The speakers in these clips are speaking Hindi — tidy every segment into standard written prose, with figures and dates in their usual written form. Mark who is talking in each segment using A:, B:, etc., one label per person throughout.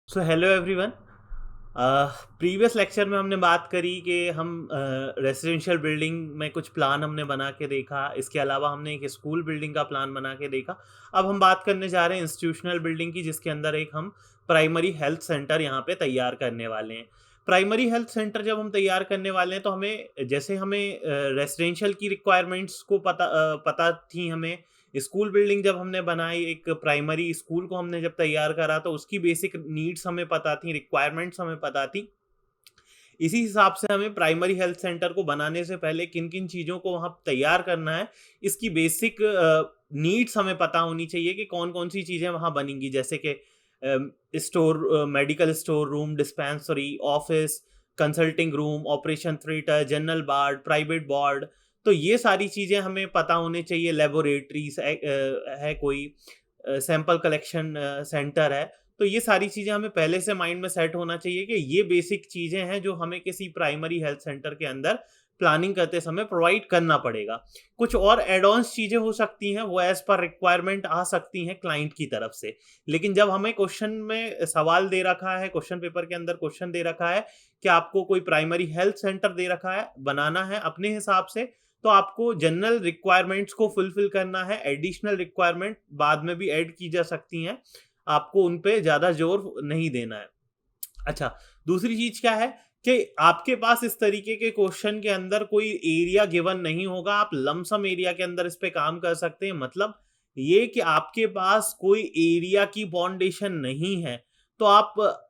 A: So hello everyone. Previous lecture में हमने बात करी कि हम रेजिडेंशियल बिल्डिंग में कुछ प्लान हमने बना के देखा। इसके अलावा हमने एक स्कूल बिल्डिंग का प्लान बना के देखा। अब हम बात करने जा रहे हैं इंस्टीट्यूशनल बिल्डिंग की, जिसके अंदर एक हम प्राइमरी हेल्थ सेंटर यहाँ पे तैयार करने वाले हैं। प्राइमरी हेल्थ सेंटर जब हम तैयार करने वाले हैं तो हमें रेजिडेंशियल की रिक्वायरमेंट्स को पता थी। हमें स्कूल बिल्डिंग जब हमने बनाई, एक प्राइमरी स्कूल को हमने जब तैयार करा, तो उसकी बेसिक नीड्स हमें पता थी, रिक्वायरमेंट्स हमें पता थी। इसी हिसाब से हमें प्राइमरी हेल्थ सेंटर को बनाने से पहले किन किन चीज़ों को वहाँ तैयार करना है, इसकी बेसिक नीड्स हमें पता होनी चाहिए कि कौन कौन सी चीज़ें वहाँ बनेंगी। जैसे कि medical store room, dispensary, office, consulting room, operation theatre, general ward, private ward. तो ये सारी चीज़ें हमें पता होनी चाहिए। लेबोरेटरीज है कोई, सैंपल कलेक्शन सेंटर है। तो ये सारी चीज़ें हमें पहले से माइंड में सेट होना चाहिए कि ये बेसिक चीज़ें हैं जो हमें किसी प्राइमरी हेल्थ सेंटर के अंदर प्लानिंग करते समय प्रोवाइड करना पड़ेगा। कुछ और एडवांस चीज़ें हो सकती हैं, वो एज़ पर रिक्वायरमेंट आ सकती हैं क्लाइंट की तरफ से। लेकिन जब हमें क्वेश्चन में सवाल दे रखा है, क्वेश्चन पेपर के अंदर क्वेश्चन दे रखा है कि आपको कोई प्राइमरी हेल्थ सेंटर दे रखा है, बनाना है अपने हिसाब से, तो आपको जनरल रिक्वायरमेंट्स को फुलफिल करना है। एडिशनल रिक्वायरमेंट बाद में भी ऐड की जा सकती हैं, आपको उन पे ज़्यादा जोर नहीं देना है। अच्छा, दूसरी चीज़ क्या है कि आपके पास इस तरीके के क्वेश्चन के अंदर कोई एरिया गिवन नहीं होगा। आप लमसम एरिया के अंदर इस पे काम कर सकते हैं। मतलब ये कि आपके पास कोई एरिया की बाउंडेशन नहीं है, तो आप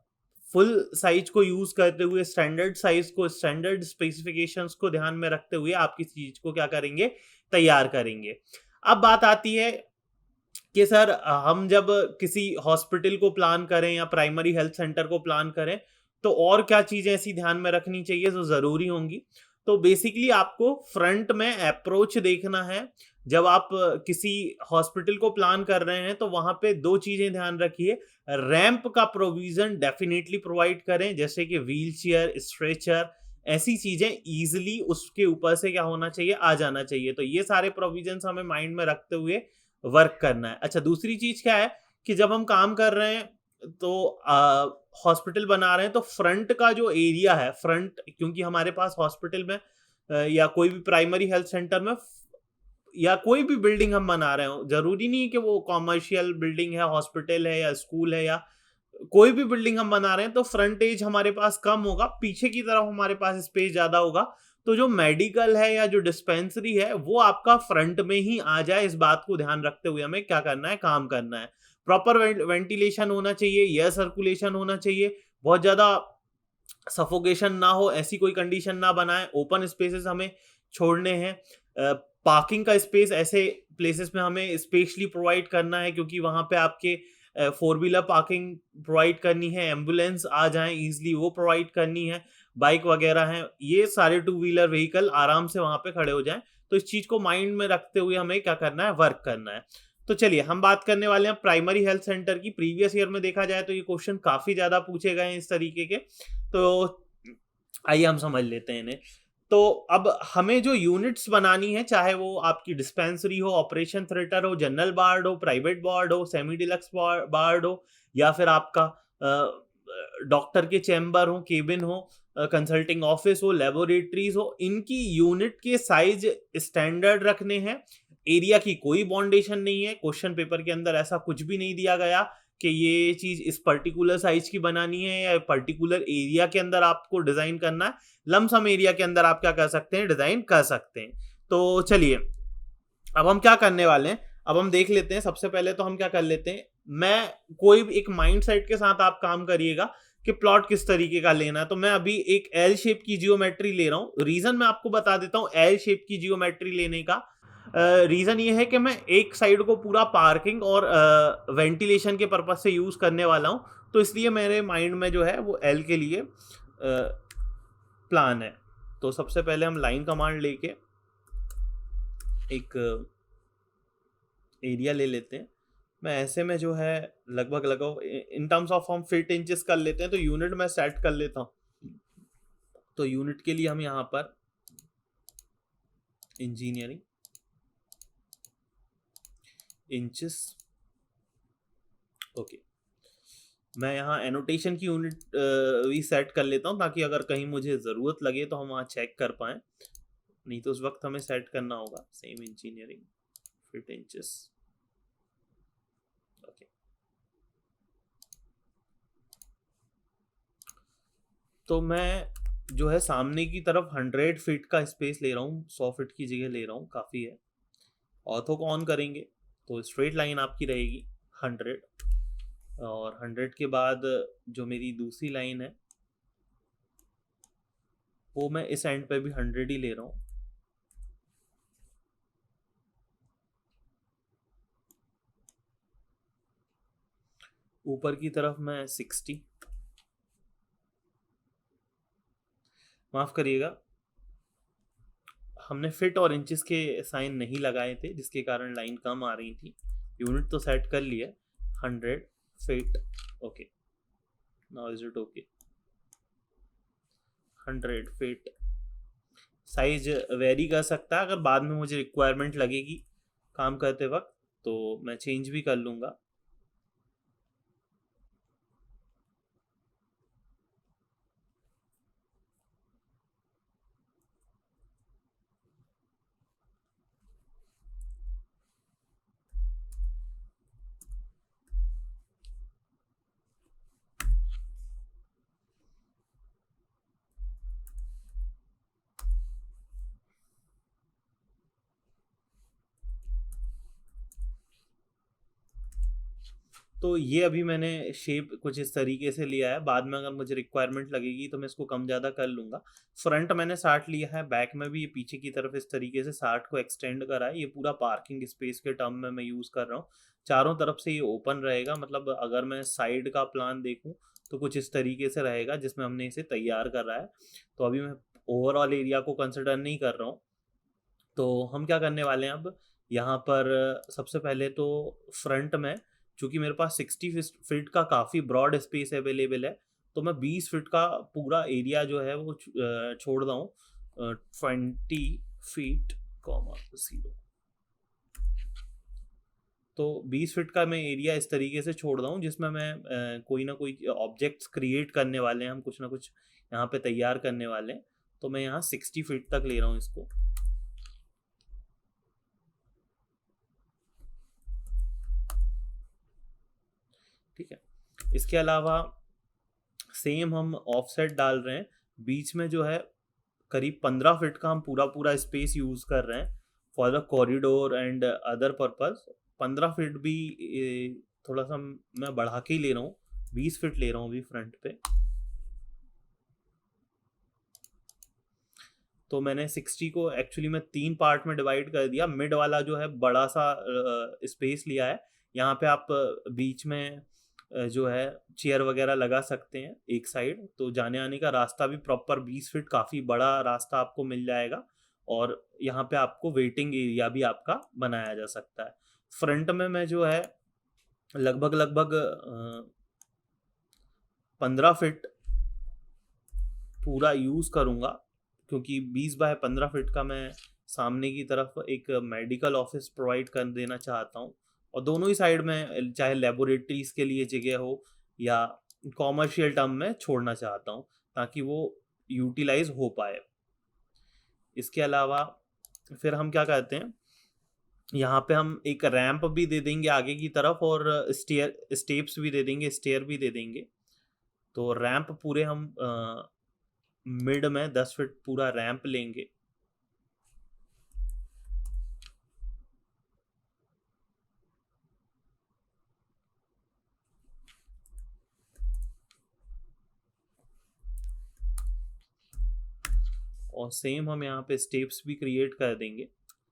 A: फुल साइज को यूज़ करते हुए, स्टैंडर्ड साइज को, स्टैंडर्ड स्पेसिफिकेशंस को ध्यान में रखते हुए आप किसी चीज़ को क्या करेंगे, तैयार करेंगे। अब बात आती है कि सर हम जब किसी हॉस्पिटल को प्लान करें या प्राइमरी हेल्थ सेंटर को प्लान करें, तो और क्या चीज़ें ऐसी ध्यान में रखनी चाहिए जो ज़रूरी होंगी। तो बेसिकली आपको फ्रंट में अप्रोच देखना है। जब आप किसी हॉस्पिटल को प्लान कर रहे हैं तो वहाँ पे 2 चीज़ें ध्यान रखिए। रैंप का प्रोविज़न डेफ़िनिटली प्रोवाइड करें, जैसे कि व्हीलचेयर, स्ट्रेचर, ऐसी चीज़ें ईज़िली उसके ऊपर से क्या होना चाहिए, आ जाना चाहिए। तो ये सारे प्रोविज़न्स हमें माइंड में रखते हुए वर्क करना है। अच्छा, दूसरी चीज़ क्या है कि जब हम काम कर रहे हैं तो हॉस्पिटल बना रहे हैं, तो फ्रंट का जो एरिया है, फ्रंट, क्योंकि हमारे पास हॉस्पिटल में या कोई भी प्राइमरी हेल्थ सेंटर में या कोई भी बिल्डिंग हम बना रहे हो, ज़रूरी नहीं है कि वो कॉमर्शियल बिल्डिंग है, हॉस्पिटल है या स्कूल है, या कोई भी बिल्डिंग हम बना रहे हैं, तो फ्रंटेज हमारे पास कम होगा, पीछे की तरफ हमारे पास स्पेस ज़्यादा होगा। तो जो मेडिकल है या जो डिस्पेंसरी है, वो आपका फ्रंट में ही आ जाए, इस बात को ध्यान रखते हुए हमें क्या करना है, काम करना है। प्रॉपर वेंटिलेशन होना चाहिए, एयर सर्कुलेशन होना चाहिए, बहुत ज़्यादा सफोकेशन ना हो, ऐसी कोई कंडीशन ना बनाए। ओपन स्पेसेस हमें छोड़ने हैं। पार्किंग का स्पेस ऐसे प्लेसेस में हमें स्पेशली प्रोवाइड करना है, क्योंकि वहाँ पे आपके फोर व्हीलर पार्किंग प्रोवाइड करनी है, एम्बुलेंस आ जाए इजीली वो प्रोवाइड करनी है, बाइक वगैरह हैं, ये सारे टू व्हीलर व्हीकल आराम से वहाँ पे खड़े हो जाएं। तो इस चीज़ को माइंड में रखते हुए हमें क्या करना है, वर्क करना है। तो चलिए हम बात करने वाले हैं प्राइमरी हेल्थ सेंटर की। प्रीवियस ईयर में देखा जाए तो ये क्वेश्चन काफ़ी ज़्यादा पूछे गए हैं इस तरीके के। तो आइए हम समझ लेते हैं इन्हें। तो अब हमें जो यूनिट्स बनानी है, चाहे वो आपकी डिस्पेंसरी हो, ऑपरेशन थिएटर हो, जनरल वार्ड हो, प्राइवेट वार्ड हो, सेमी डिलक्स वार्ड हो, या फिर आपका डॉक्टर के चैम्बर हो, केबिन हो, कंसल्टिंग ऑफिस हो, लेबोरेटरीज हो, इनकी यूनिट के साइज स्टैंडर्ड रखने हैं। एरिया की कोई बाउंडेशन नहीं है, क्वेश्चन पेपर के अंदर ऐसा कुछ भी नहीं दिया गया कि ये चीज इस पर्टिकुलर साइज की बनानी है या पर्टिकुलर एरिया के अंदर आपको डिजाइन करना है। लमसम एरिया के अंदर आप क्या कर सकते हैं, डिजाइन कर सकते हैं। तो चलिए अब हम क्या करने वाले हैं, अब हम देख लेते हैं। सबसे पहले तो हम क्या कर लेते हैं, मैं कोई भी एक माइंड सेट के साथ आप काम करिएगा कि प्लॉट किस तरीके का लेना है। तो मैं अभी एक एल शेप की जियोमेट्री ले रहा हूँ। रीजन मैं आपको बता देता हूँ एल शेप की जियोमेट्री लेने का। रीजन ये है कि मैं एक साइड को पूरा पार्किंग और वेंटिलेशन के पर्पज से यूज करने वाला हूँ, तो इसलिए मेरे माइंड में जो है वो एल के लिए प्लान है। तो सबसे पहले हम लाइन कमांड लेके एक एरिया ले लेते हैं। मैं ऐसे में जो है लगभग लगाओ इन टर्म्स ऑफ हम फीट इंचेस कर लेते हैं, तो यूनिट में सेट कर लेता हूँ। तो यूनिट के लिए हम यहाँ पर इंजीनियरिंग इंचेस, ओके, मैं यहाँ एनोटेशन की यूनिट भी सेट कर लेता हूँ ताकि अगर कहीं मुझे ज़रूरत लगे तो हम वहाँ चेक कर पाएँ, नहीं तो उस वक्त हमें सेट करना होगा same engineering fit inches. Okay, तो मैं जो है सामने की तरफ 100 फीट का स्पेस ले रहा हूँ, 100 फीट की जगह ले रहा हूँ, काफ़ी है। ऑर्थो को ऑन करेंगे तो स्ट्रेट लाइन आपकी रहेगी 100, और 100 के बाद जो मेरी दूसरी लाइन है वो मैं इस एंड पे भी 100 ही ले रहा हूँ। ऊपर की तरफ मैं 60, माफ़ करिएगा हमने फिट और इंचेस के साइन नहीं लगाए थे जिसके कारण लाइन कम आ रही थी। यूनिट तो सेट कर लिया, 100 feet. Okay, now is it okay? 100 feet size very कर सकता है, अगर बाद में मुझे रिक्वायरमेंट लगेगी काम करते वक्त तो मैं चेंज भी कर लूँगा। तो ये अभी मैंने शेप कुछ इस तरीके से लिया है, बाद में अगर मुझे रिक्वायरमेंट लगेगी तो मैं इसको कम ज़्यादा कर लूँगा। फ्रंट मैंने 60 लिया है, बैक में भी ये पीछे की तरफ इस तरीके से 60 को एक्सटेंड करा है। ये पूरा पार्किंग स्पेस के टर्म में मैं यूज़ कर रहा हूँ। चारों तरफ से ये ओपन रहेगा, मतलब अगर मैं साइड का प्लान देखूँ तो कुछ इस तरीके से रहेगा जिसमें हमने इसे तैयार करा है। तो अभी मैं ओवरऑल एरिया को कंसिडर नहीं कर रहा हूँ। तो हम क्या करने वाले हैं अब यहाँ पर, सबसे पहले तो फ्रंट में चूंकि मेरे पास 60 फीट का काफ़ी ब्रॉड स्पेस अवेलेबल है, तो मैं 20 फीट का पूरा एरिया जो है वो छोड़ रहा हूँ, 20 फीट, 0। तो 20 फीट का मैं एरिया इस तरीके से छोड़ रहा हूँ जिसमें मैं कोई ना कोई ऑब्जेक्ट्स क्रिएट करने वाले हैं, हम कुछ ना कुछ यहाँ पे तैयार करने वाले हैं। तो मैं यहाँ 60 फीट तक ले रहा हूँ इसको। ठीक है, इसके अलावा सेम हम ऑफसेट डाल रहे हैं, बीच में जो है करीब 15 फीट का हम पूरा पूरा स्पेस यूज कर रहे हैं for the corridor and other purpose. 15 feet भी थोड़ा सा मैं बढ़ा के ही ले रहा हूँ, 20 फीट ले रहा हूँ अभी फ्रंट पे। तो मैंने 60 को एक्चुअली मैं 3 पार्ट में डिवाइड कर दिया। मिड वाला जो है बड़ा सा स्पेस लिया है, यहाँ पे आप बीच में जो है चेयर वगैरह लगा सकते हैं एक साइड, तो जाने आने का रास्ता भी प्रॉपर 20 फीट काफ़ी बड़ा रास्ता आपको मिल जाएगा। और यहाँ पे आपको वेटिंग एरिया भी आपका बनाया जा सकता है। फ्रंट में मैं जो है लगभग लगभग 15 फीट पूरा यूज़ करूँगा, क्योंकि 20 बाय 15 फीट का मैं सामने की तरफ एक मेडिकल ऑफिस प्रोवाइड कर देना चाहता हूँ, और दोनों ही साइड में चाहे लेबोरेटरीज के लिए जगह हो या कॉमर्शियल टर्म में छोड़ना चाहता हूँ ताकि वो यूटिलाइज हो पाए। इसके अलावा फिर हम क्या कहते हैं, यहाँ पे हम एक रैंप भी दे देंगे आगे की तरफ, और स्टेप्स भी दे देंगे, स्टेयर भी दे देंगे। तो रैंप पूरे हम मिड में 10 फीट पूरा रैंप लेंगे। और सेम हम यहाँ पे स्टेप्स भी क्रिएट कर देंगे।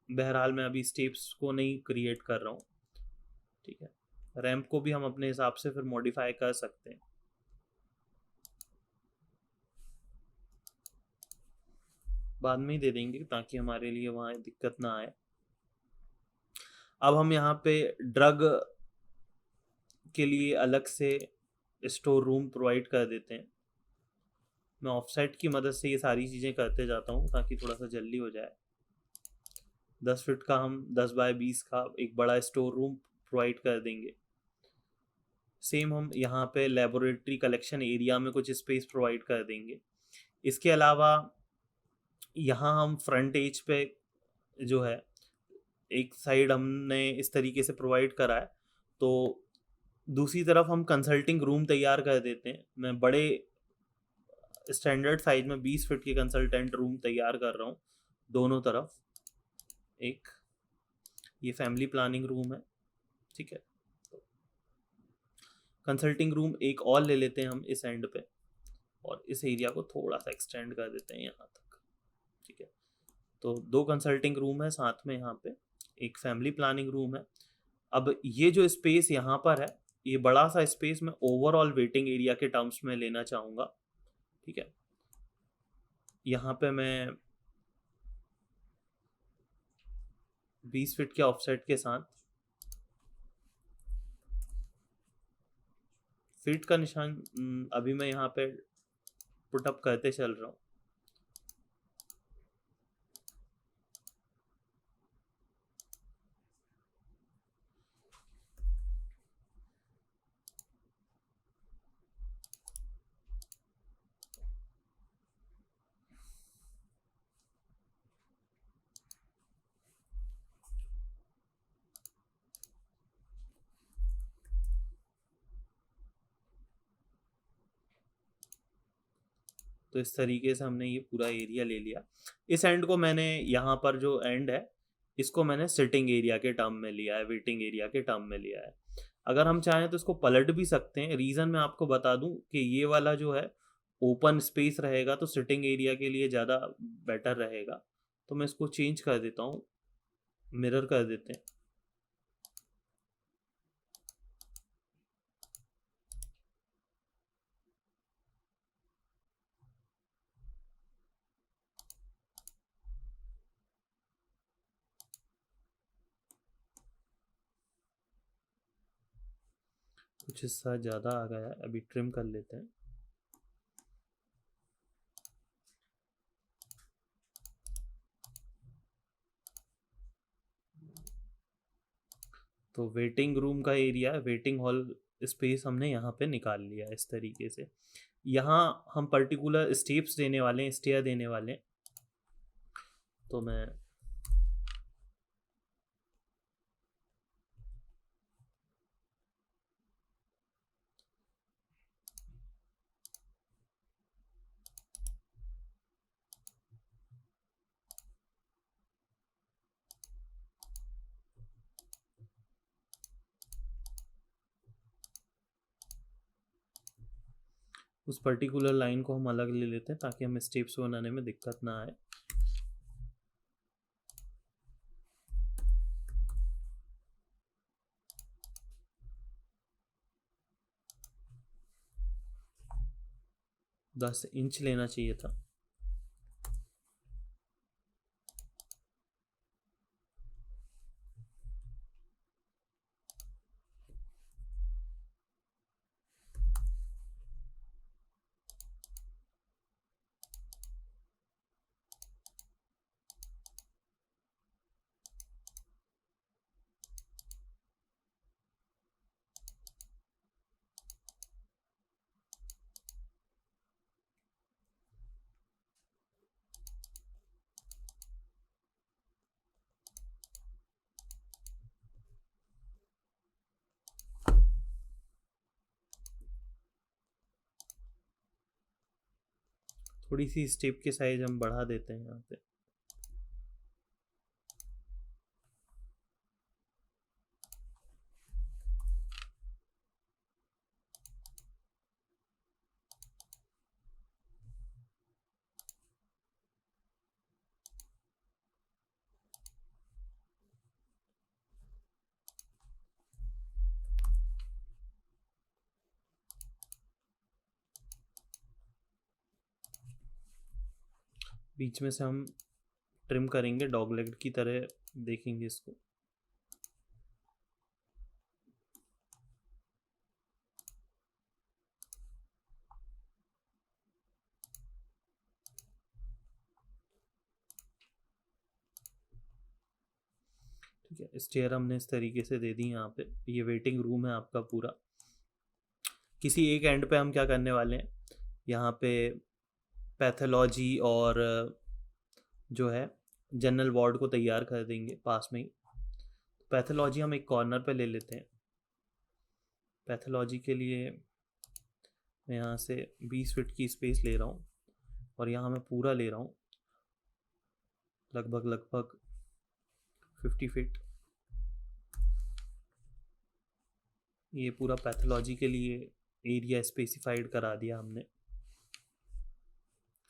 A: बहरहाल मैं अभी स्टेप्स को नहीं क्रिएट कर रहा हूँ। ठीक है, रैंप को भी हम अपने हिसाब से फिर मॉडिफाई कर सकते हैं, बाद में ही दे देंगे ताकि हमारे लिए वहाँ दिक्कत ना आए। अब हम यहाँ पे ड्रग के लिए अलग से स्टोर रूम प्रोवाइड कर देते हैं। मैं ऑफसेट की मदद से ये सारी चीज़ें करते जाता हूँ ताकि थोड़ा सा जल्दी हो जाए। 10 फीट का हम 10 बाय 20 का एक बड़ा स्टोर रूम प्रोवाइड कर देंगे। सेम हम यहाँ पे लेबोरेटरी कलेक्शन एरिया में कुछ स्पेस प्रोवाइड कर देंगे। इसके अलावा यहाँ हम फ्रंट एज पे जो है एक साइड हमने इस तरीके से प्रोवाइड करा है, तो दूसरी तरफ हम कंसल्टिंग रूम तैयार कर देते हैं। मैं बड़े स्टैंडर्ड साइज में 20 फीट के कंसल्टेंट रूम तैयार कर रहा हूँ दोनों तरफ। एक ये फैमिली प्लानिंग रूम है, ठीक है। कंसल्टिंग रूम एक और ले लेते हैं हम इस एंड पे, और इस एरिया को थोड़ा सा एक्सटेंड कर देते हैं यहाँ तक, ठीक है। तो 2 कंसल्टिंग रूम है साथ में, यहाँ पे एक फैमिली प्लानिंग रूम है। अब ये जो स्पेस यहाँ पर है, ये बड़ा सा स्पेस मैं ओवरऑल वेटिंग एरिया के टर्म्स में लेना चाहूँगा, ठीक है। यहाँ पे मैं 20 फीट के ऑफसेट के साथ फीट का निशान अभी मैं यहाँ पे पुटअप करते चल रहा हूँ। तो इस तरीके से हमने ये पूरा एरिया ले लिया। इस एंड को मैंने यहाँ पर जो एंड है, इसको मैंने सिटिंग एरिया के टर्म में लिया है, वेटिंग एरिया के टर्म में लिया है। अगर हम चाहें तो इसको पलट भी सकते हैं। रीज़न मैं आपको बता दूं कि ये वाला जो है ओपन स्पेस रहेगा, तो सिटिंग एरिया के लिए ज़्यादा बेटर रहेगा। तो मैं इसको चेंज कर देता हूँ, मिरर कर देते हैं। कुछ हिस्सा ज़्यादा आ गया है, अभी ट्रिम कर लेते हैं। तो वेटिंग रूम का एरिया, वेटिंग हॉल स्पेस हमने यहाँ पे निकाल लिया इस तरीके से। यहाँ हम पर्टिकुलर स्टेप्स देने वाले हैं, स्टेयर देने वाले हैं। तो मैं उस पर्टिकुलर लाइन को हम अलग ले लेते हैं ताकि हमें स्टेप्स बनाने में दिक्कत ना आए। दस इंच लेना चाहिए था। थोड़ी सी स्टेप की साइज हम बढ़ा देते हैं यहाँ पे। बीच में से हम ट्रिम करेंगे, डॉग लेग की तरह देखेंगे इसको। ठीक है, स्टेयर हमने इस तरीके से दे दी यहाँ पे। ये वेटिंग रूम है आपका पूरा। किसी एक एंड पे हम क्या करने वाले हैं, यहाँ पे पैथोलॉजी और जो है जनरल वार्ड को तैयार कर देंगे पास में ही। पैथोलॉजी हम एक कॉर्नर पे ले लेते हैं। पैथोलॉजी के लिए मैं यहाँ से 20 फीट की स्पेस ले रहा हूँ और यहाँ मैं पूरा ले रहा हूँ लगभग 50 फीट। ये पूरा पैथोलॉजी के लिए एरिया स्पेसिफाइड करा दिया हमने।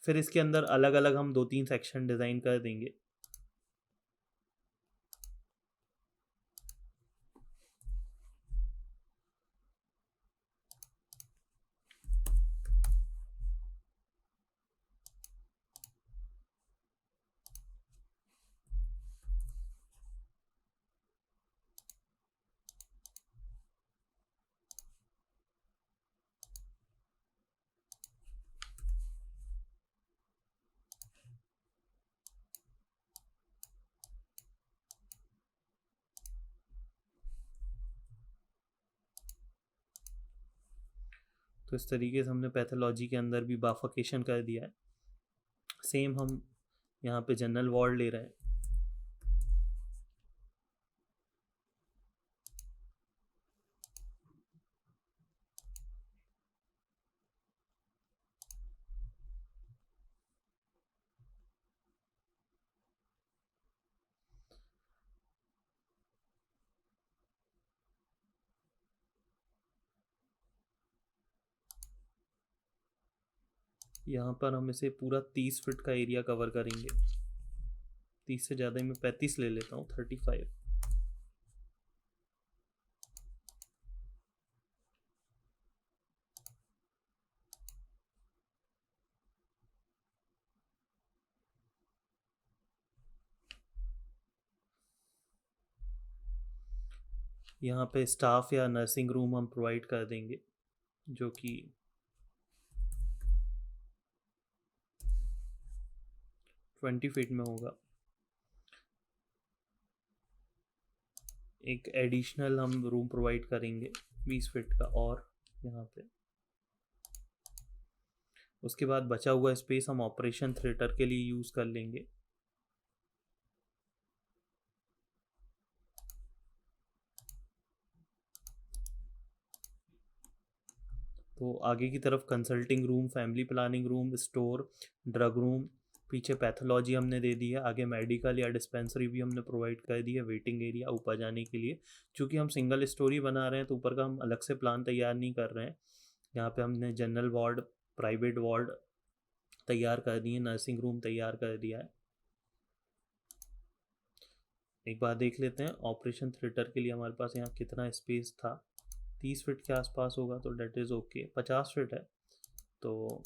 A: फिर इसके अंदर अलग अलग हम 2-3 सेक्शन डिज़ाइन कर देंगे। तो इस तरीके से हमने पैथोलॉजी के अंदर भी बाफिकेशन कर दिया है। सेम हम यहाँ पे जनरल वार्ड ले रहे हैं। यहाँ पर हम इसे पूरा 30 फीट का एरिया कवर करेंगे। 30 से ज़्यादा ही, मैं 35 ले लेता हूँ, 35। यहाँ पे स्टाफ या नर्सिंग रूम हम प्रोवाइड कर देंगे जो कि 20 फीट में होगा। एक एडिशनल हम रूम प्रोवाइड करेंगे 20 फीट का और यहाँ पे। उसके बाद बचा हुआ स्पेस हम ऑपरेशन थिएटर के लिए यूज़ कर लेंगे। तो आगे की तरफ consulting room, family planning room, store, drug room, पीछे पैथोलॉजी हमने दे दी है, आगे मेडिकल या डिस्पेंसरी भी हमने प्रोवाइड कर दी है, वेटिंग एरिया ऊपर जाने के लिए। चूँकि हम सिंगल स्टोरी बना रहे हैं तो ऊपर का हम अलग से प्लान तैयार नहीं कर रहे हैं। यहाँ पे हमने जनरल वार्ड, प्राइवेट वार्ड तैयार कर दिए, नर्सिंग रूम तैयार कर दिया है। एक बार देख लेते हैं ऑपरेशन थिएटर के लिए हमारे पास यहाँ कितना स्पेस था। 30 फीट के आसपास होगा तो डेट इज़ ओके। 50 फीट है तो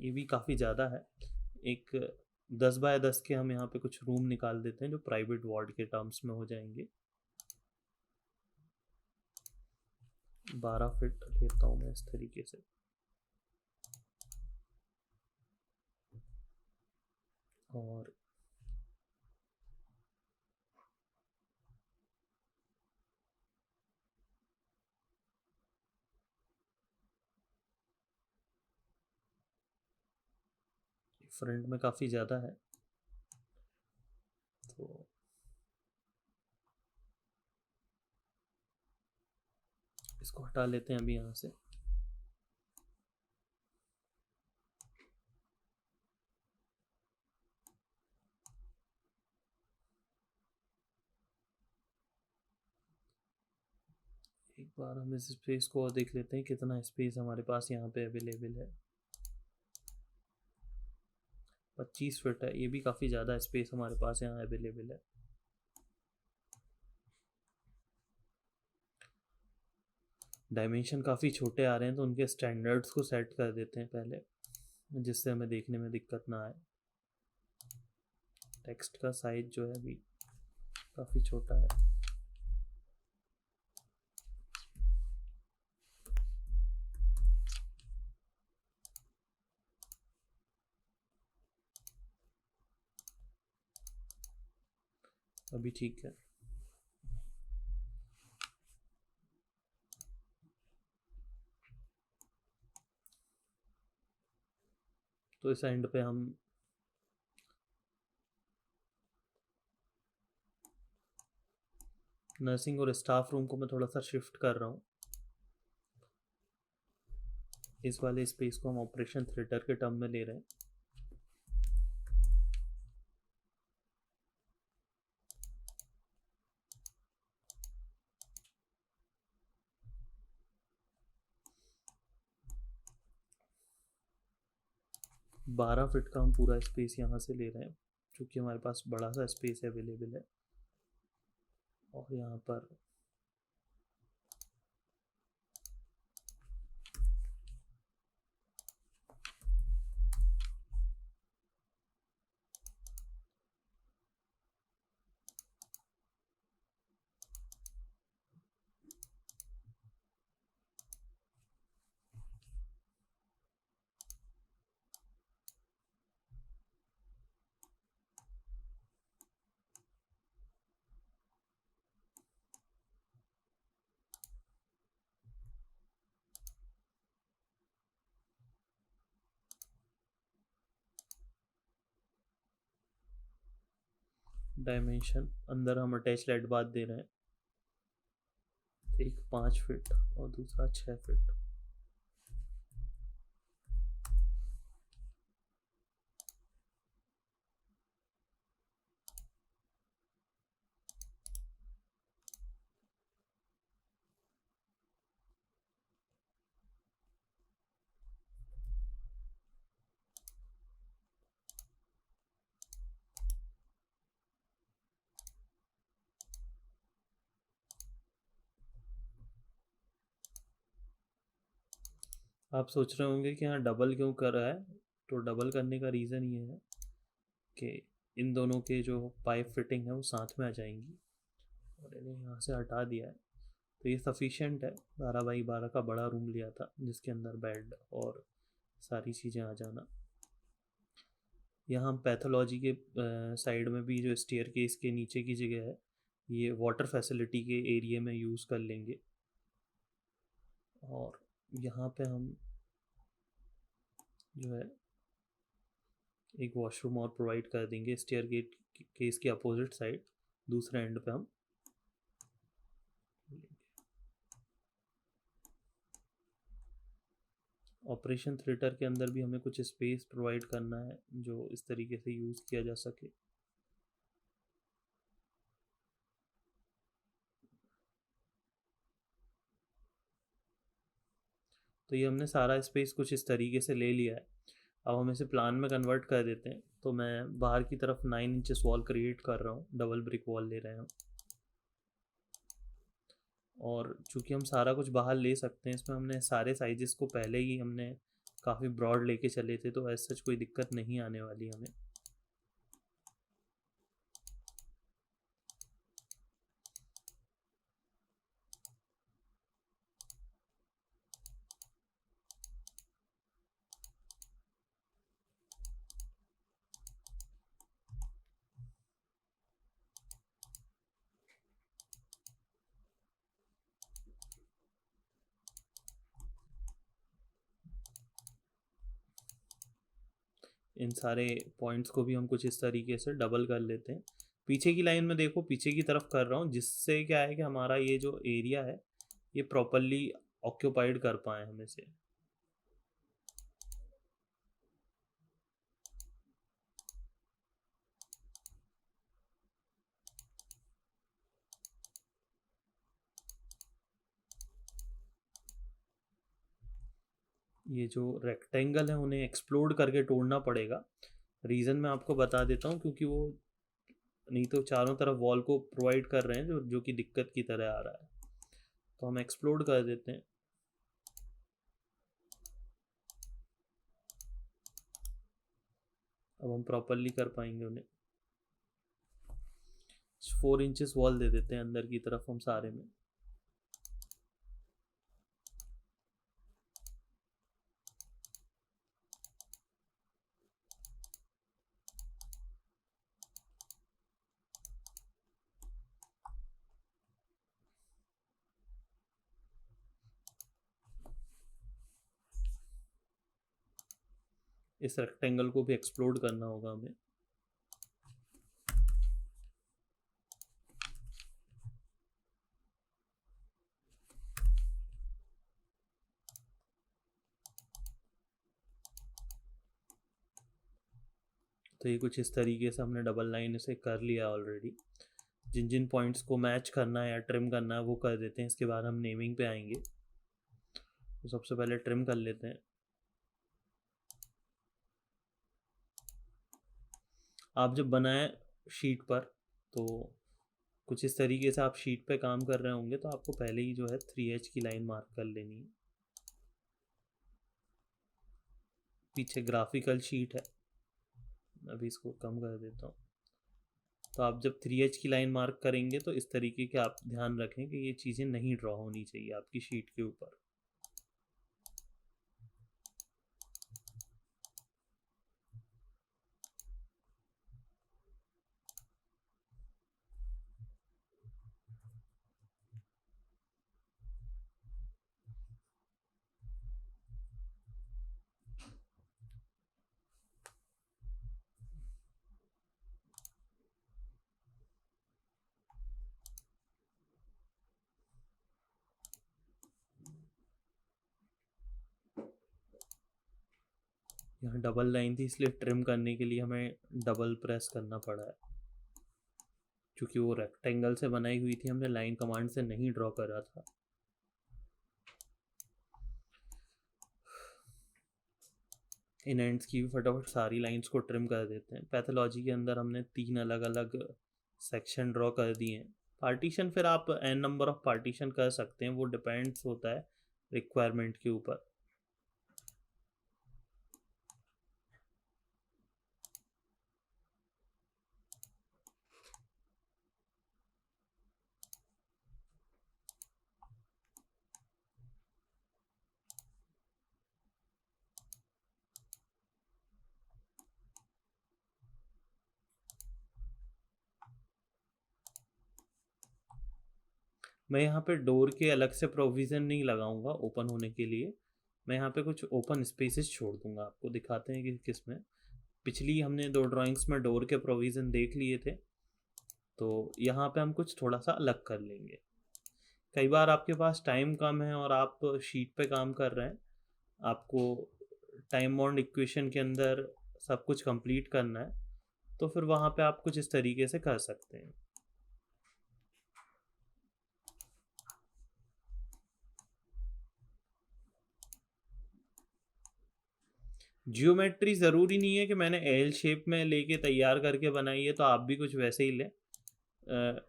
A: ये भी काफ़ी ज़्यादा है। एक 10 बाय 10 के हम यहाँ पे कुछ रूम निकाल देते हैं जो प्राइवेट वार्ड के टर्म्स में हो जाएंगे। 12 फीट लेता हूँ मैं इस तरीके से। और फ्रंट में काफ़ी ज़्यादा है तो इसको हटा लेते हैं अभी यहाँ से। एक बार हम इस स्पेस को और देख लेते हैं कितना स्पेस हमारे पास यहाँ पे अवेलेबल है। 25 फीट है, ये भी काफ़ी ज़्यादा स्पेस हमारे पास यहाँ अवेलेबल है। डायमेंशन काफ़ी छोटे आ रहे हैं तो उनके स्टैंडर्ड्स को सेट कर देते हैं पहले, जिससे हमें देखने में दिक्कत ना आए। टेक्स्ट का साइज जो है अभी काफ़ी छोटा है। अभी ठीक है। तो इस एंड पे हम नर्सिंग और स्टाफ रूम को मैं थोड़ा सा शिफ्ट कर रहा हूँ। इस वाले स्पेस को हम ऑपरेशन थिएटर के टर्म में ले रहे हैं। बारह फीट का हम पूरा स्पेस यहाँ से ले रहे हैं, क्योंकि हमारे पास बड़ा सा स्पेस अवेलेबल है। और यहाँ पर डायमेंशन अंदर हम अटैच लाइट बात दे रहे हैं, एक 5 फीट और दूसरा 6 फीट। आप सोच रहे होंगे कि हाँ डबल क्यों कर रहा है। तो डबल करने का रीज़न ये है कि इन दोनों के जो पाइप फिटिंग है वो साथ में आ जाएंगी, और इन्हें यहाँ से हटा दिया है तो ये सफिशेंट है। 12 बाई 12 का बड़ा रूम लिया था जिसके अंदर बेड और सारी चीज़ें आ जाना। यहाँ हम पैथोलॉजी के साइड में भी जो स्टेयर केस के नीचे की जगह है ये वाटर फैसिलिटी के एरिया में यूज़ कर लेंगे। और यहाँ पे हम जो है एक वॉशरूम और प्रोवाइड कर देंगे स्टेयर गेट केस के अपोजिट साइड, दूसरे एंड पे हम। ऑपरेशन थिएटर के अंदर भी हमें कुछ स्पेस प्रोवाइड करना है जो इस तरीके से यूज़ किया जा सके। तो ये हमने सारा स्पेस कुछ इस तरीके से ले लिया है। अब हम इसे प्लान में कन्वर्ट कर देते हैं। तो मैं बाहर की तरफ 9 इंचेस वॉल क्रिएट कर रहा हूँ, डबल ब्रिक वॉल ले रहे हैं हम। और चूंकि हम सारा कुछ बाहर ले सकते हैं, इसमें हमने सारे साइजेस को पहले ही हमने काफ़ी ब्रॉड लेके चले थे, तो ऐसा सच कोई दिक्कत नहीं आने वाली हमें। इन सारे पॉइंट्स को भी हम कुछ इस तरीके से डबल कर लेते हैं। पीछे की लाइन में देखो, पीछे की तरफ कर रहा हूँ, जिससे क्या है कि हमारा ये जो एरिया है ये प्रॉपरली ऑक्यूपाइड कर पाए हम इसे। ये जो रेक्टेंगल है उन्हें एक्सप्लोड करके तोड़ना पड़ेगा। रीज़न मैं आपको बता देता हूँ, क्योंकि वो नहीं तो चारों तरफ वॉल को प्रोवाइड कर रहे हैं जो कि दिक्कत की तरह आ रहा है। तो हम एक्सप्लोड कर देते हैं। अब हम प्रॉपरली कर पाएंगे उन्हें। 4 इंचेस वॉल दे देते हैं अंदर की तरफ हम सारे में। इस रेक्टेंगल को भी एक्सप्लोड करना होगा हमें। तो ये कुछ इस तरीके से हमने डबल लाइन इसे कर लिया ऑलरेडी। जिन जिन पॉइंट्स को मैच करना है या ट्रिम करना है वो कर देते हैं, इसके बाद हम नेमिंग पे आएंगे। तो सबसे पहले ट्रिम कर लेते हैं। आप जब बनाए शीट पर तो कुछ इस तरीके से आप शीट पे काम कर रहे होंगे, तो आपको पहले ही जो है 3H की लाइन मार्क कर लेनी है। पीछे ग्राफिकल शीट है, अभी इसको कम कर देता हूँ। तो आप जब 3H की लाइन मार्क करेंगे तो इस तरीके के आप ध्यान रखें कि ये चीज़ें नहीं ड्रॉ होनी चाहिए आपकी शीट के ऊपर। यहाँ डबल लाइन थी, इसलिए ट्रिम करने के लिए हमें डबल प्रेस करना पड़ा है, क्योंकि वो रेक्टेंगल से बनाई हुई थी, हमने लाइन कमांड से नहीं ड्रॉ करा था। इन एंड्स की भी फटाफट सारी लाइंस को ट्रिम कर देते हैं। पैथोलॉजी के अंदर हमने 3 अलग अलग सेक्शन ड्रॉ कर दिए हैं। पार्टीशन फिर आप n नंबर ऑफ पार्टीशन कर सकते हैं, वो डिपेंड्स होता है रिक्वायरमेंट के ऊपर। मैं यहाँ पे डोर के अलग से प्रोविज़न नहीं लगाऊंगा ओपन होने के लिए, मैं यहाँ पे कुछ ओपन स्पेसेस छोड़ दूंगा। आपको दिखाते हैं कि किस में। पिछली हमने 2 ड्राइंग्स में डोर के प्रोविज़न देख लिए थे, तो यहाँ पे हम कुछ थोड़ा सा अलग कर लेंगे। कई बार आपके पास टाइम कम है और आप शीट पे काम कर रहे हैं, आपको टाइम बाउंड इक्वेशन के अंदर सब कुछ कंप्लीट करना है, तो फिर वहाँ पे आप कुछ इस तरीके से कर सकते हैं। जियोमेट्री ज़रूरी नहीं है कि मैंने एल शेप में लेके तैयार करके बनाई है, तो आप भी कुछ वैसे ही लें,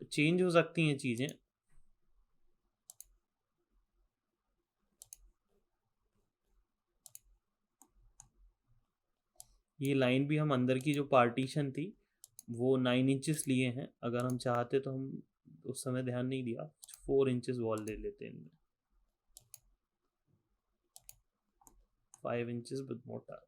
A: चेंज हो सकती हैं चीज़ें। ये लाइन भी हम अंदर की जो पार्टीशन थी वो 9 इंचेस लिए हैं। अगर हम चाहते तो हम उस समय ध्यान नहीं दिया, 4 इंचेस वॉल ले लेते हैं इनमें, 5 इंचेस विद मोटार।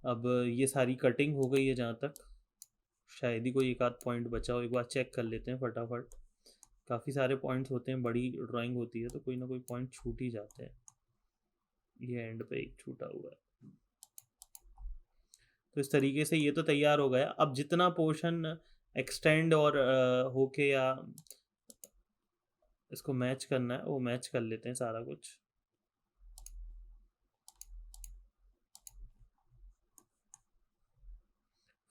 A: अब ये सारी कटिंग हो गई है जहाँ तक, शायद ही कोई एक आध पॉइंट बचा हो, एक बार चेक कर लेते हैं फटाफट। काफ़ी सारे पॉइंट्स होते हैं, बड़ी ड्राइंग होती है तो कोई ना कोई पॉइंट छूट ही जाते हैं। ये एंड पे एक छूटा हुआ है। तो इस तरीके से ये तो तैयार हो गया। अब जितना पोर्शन एक्सटेंड और होके या इसको मैच करना है वो मैच कर लेते हैं सारा कुछ।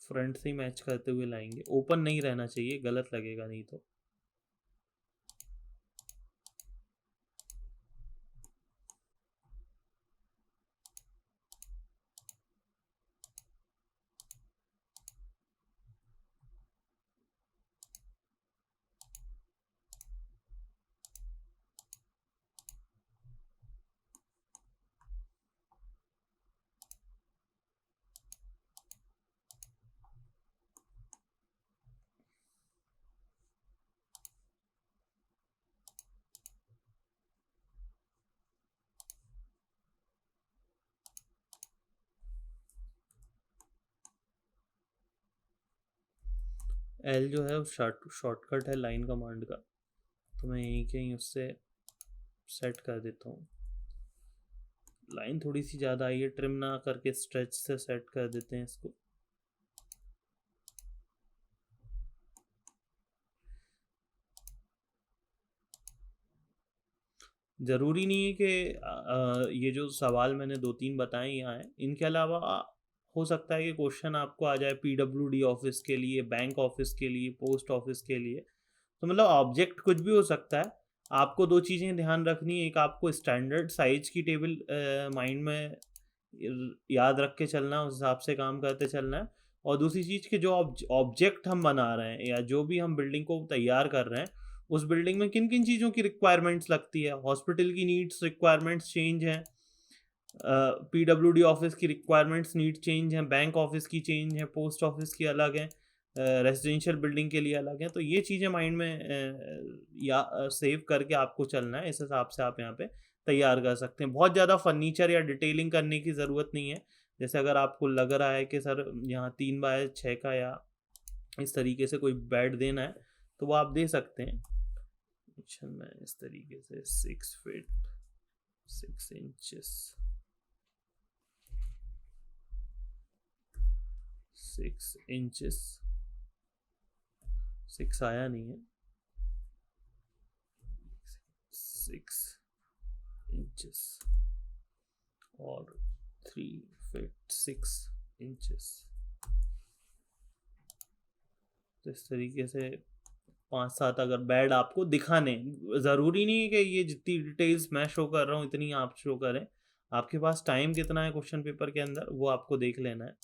A: फ्रंट से ही मैच करते हुए लाएंगे, ओपन नहीं रहना चाहिए, गलत लगेगा नहीं तो। एल जो है वो शॉर्टकट है लाइन कमांड का, तो मैं यहीं कहीं उससे सेट कर देता हूँ। लाइन थोड़ी सी ज़्यादा आई है, ट्रिम ना करके स्ट्रेच से सेट कर देते हैं इसको। ज़रूरी नहीं है कि ये जो सवाल मैंने 2-3 बताए यहाँ हैं, इनके अलावा हो सकता है कि क्वेश्चन आपको आ जाए पीडब्ल्यूडी ऑफिस के लिए, बैंक ऑफिस के लिए, पोस्ट ऑफिस के लिए। तो मतलब ऑब्जेक्ट कुछ भी हो सकता है। आपको 2 चीज़ें ध्यान रखनी है, एक आपको स्टैंडर्ड साइज की टेबल माइंड में याद रख के चलना है, उस हिसाब से काम करते चलना है। और दूसरी चीज़ कि जो ऑब्जेक्ट हम बना रहे हैं या जो भी हम बिल्डिंग को तैयार कर रहे हैं, उस बिल्डिंग में किन किन चीज़ों की रिक्वायरमेंट्स लगती है। हॉस्पिटल की नीड्स रिक्वायरमेंट्स चेंज हैं, पीडब्ल्यूडी ऑफिस की रिक्वायरमेंट्स नीड चेंज हैं, बैंक ऑफिस की चेंज है, पोस्ट ऑफिस की अलग है, रेजिडेंशियल बिल्डिंग के लिए अलग है। तो ये चीज़ें माइंड में या सेव करके आपको चलना है, इस हिसाब से आप यहाँ पे तैयार कर सकते हैं। बहुत ज़्यादा फर्नीचर या डिटेलिंग करने की ज़रूरत नहीं है। जैसे अगर आपको लग रहा है कि सर यहाँ 3x6 का या इस तरीके से कोई बेड देना है, तो वो आप दे सकते हैं। में इस तरीके से 6 फीट 6 इंचेस 6 इंचेस 6 आया नहीं है, 6 इंचेस और 3 फीट 6 इंचेस। तो इस तरीके से 5-7 अगर बेड आपको दिखाने, ज़रूरी नहीं है कि ये जितनी डिटेल्स मैं शो कर रहा हूँ इतनी आप शो करें। आपके पास टाइम कितना है क्वेश्चन पेपर के अंदर, वो आपको देख लेना है।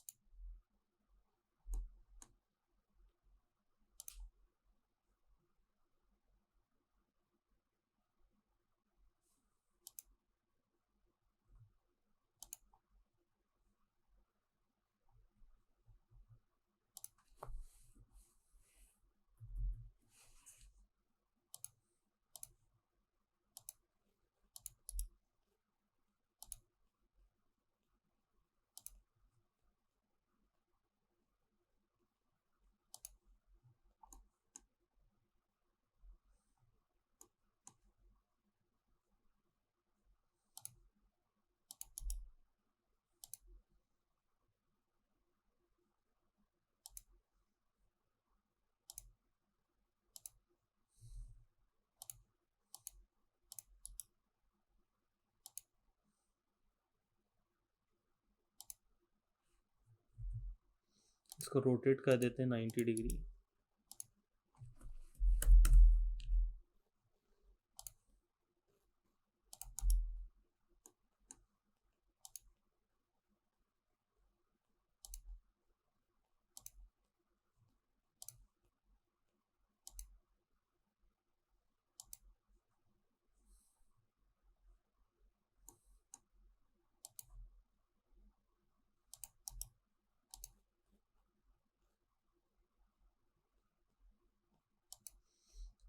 A: इसको रोटेट कर देते हैं 90 डिग्री।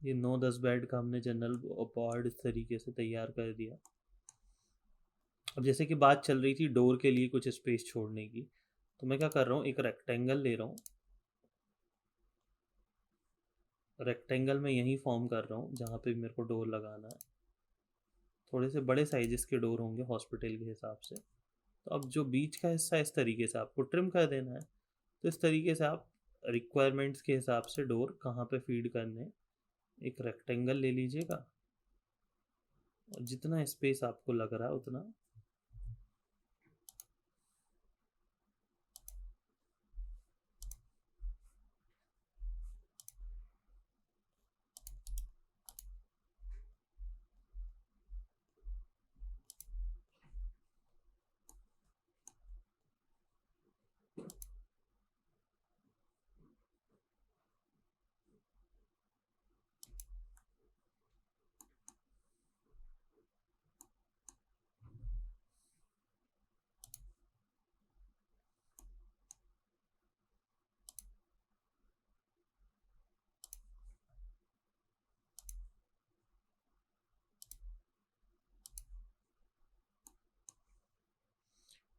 A: ये 9-10 बेड का हमने जनरल वार्ड इस तरीके से तैयार कर दिया। अब जैसे कि बात चल रही थी डोर के लिए कुछ स्पेस छोड़ने की, तो मैं क्या कर रहा हूँ, एक रेक्टेंगल ले रहा हूँ। रेक्टेंगल में यही फॉर्म कर रहा हूँ जहाँ पे मेरे को डोर लगाना है। थोड़े से बड़े साइजेस के डोर होंगे हॉस्पिटल के हिसाब से। तो अब जो बीच का हिस्सा इस तरीके से आपको ट्रिम कर देना है। तो इस तरीके से आप रिक्वायरमेंट्स के हिसाब से डोर कहाँ पे फीड करने, एक रेक्टेंगल ले लीजिएगा और जितना स्पेस आपको लग रहा है उतना।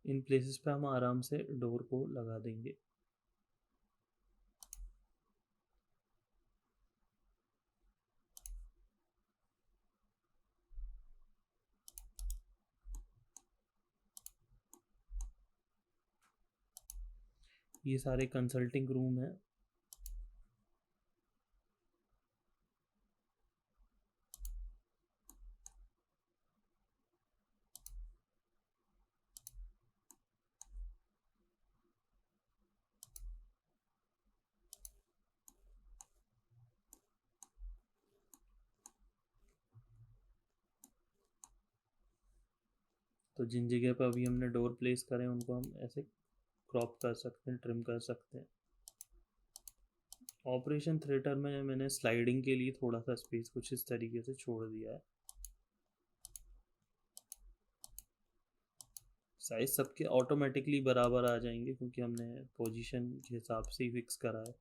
A: इन प्लेसेस पे हम आराम से डोर को लगा देंगे। ये सारे कंसल्टिंग रूम हैं। तो जिन जगह पर अभी हमने डोर प्लेस करें उनको हम ऐसे क्रॉप कर सकते हैं, ट्रिम कर सकते हैं। ऑपरेशन थिएटर में मैंने स्लाइडिंग के लिए थोड़ा सा स्पेस कुछ इस तरीके से छोड़ दिया है। साइज सबके ऑटोमेटिकली बराबर आ जाएंगे क्योंकि हमने पोजीशन के हिसाब से ही फिक्स करा है।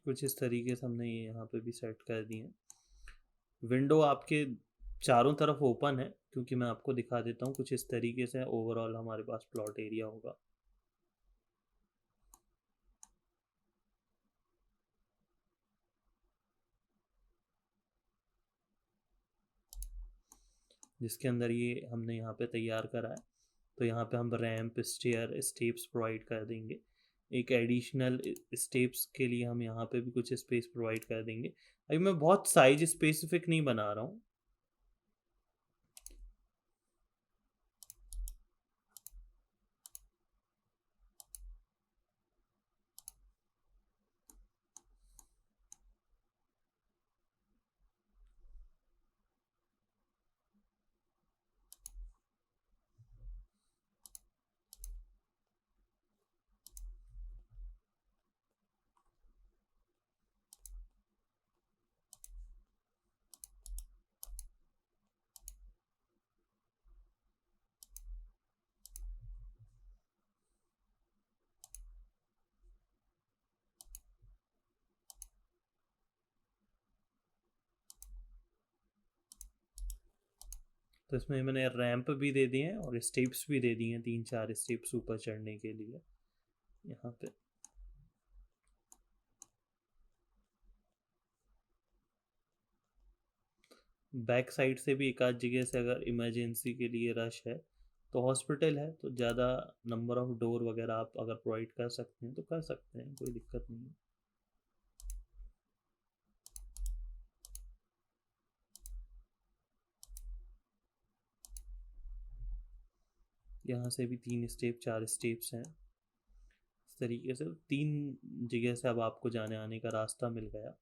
A: कुछ इस तरीके से हमने ये यहाँ पे भी सेट कर दिए। विंडो आपके चारों तरफ ओपन है क्योंकि मैं आपको दिखा देता हूँ कुछ इस तरीके से ओवरऑल हमारे पास प्लॉट एरिया होगा। जिसके अंदर ये हमने यहाँ पे तैयार करा है। तो यहाँ पे हम रैंप, स्टेयर, स्टेप्स प्रोवाइड कर देंगे। एक एडिशनल स्टेप्स के लिए हम यहाँ पे भी कुछ स्पेस प्रोवाइड कर देंगे। अभी मैं बहुत साइज स्पेसिफिक नहीं बना रहा हूँ। तो इसमें मैंने रैंप भी दे दिए हैं और स्टेप्स भी दे दिए हैं, 3-4 स्टेप्स ऊपर चढ़ने के लिए यहाँ पे। बैक साइड से भी एक आध जगह से अगर इमरजेंसी के लिए रश है तो हॉस्पिटल है तो ज़्यादा नंबर ऑफ डोर वगैरह आप अगर प्रोवाइड कर सकते हैं तो कर सकते हैं, कोई दिक्कत नहीं है। यहाँ से भी 3 स्टेप 4 स्टेप्स हैं। इस तरीके से 3 जगह से अब आपको जाने आने का रास्ता मिल गया।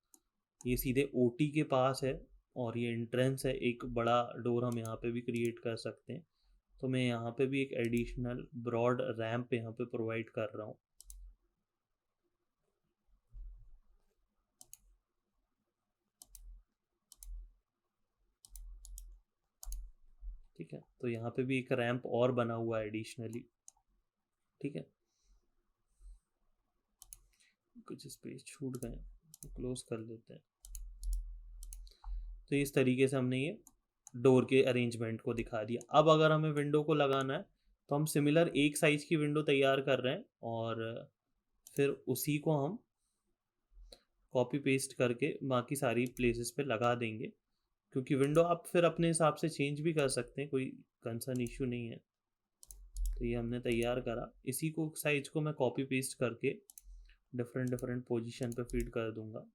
A: ये सीधे ओटी के पास है और ये एंट्रेंस है। एक बड़ा डोर हम यहाँ पे भी क्रिएट कर सकते हैं। तो मैं यहाँ पे भी एक एडिशनल ब्रॉड रैंप यहाँ पे प्रोवाइड कर रहा हूँ। ठीक है, तो यहाँ पे भी एक रैंप और बना हुआ है एडिशनली। ठीक है, कुछ स्पेस छूट गए तो क्लोज कर लेते हैं। तो इस तरीके से हमने ये डोर के अरेंजमेंट को दिखा दिया। अब अगर हमें विंडो को लगाना है तो हम सिमिलर एक साइज की विंडो तैयार कर रहे हैं और फिर उसी को हम कॉपी पेस्ट करके बाकी सारी प्लेसेस पे लगा देंगे। क्योंकि विंडो आप फिर अपने हिसाब से चेंज भी कर सकते हैं, कोई कंसर्न इशू नहीं है। तो ये हमने तैयार करा, इसी को साइज को मैं कॉपी पेस्ट करके डिफरेंट डिफरेंट पोजीशन पे फीड कर दूंगा।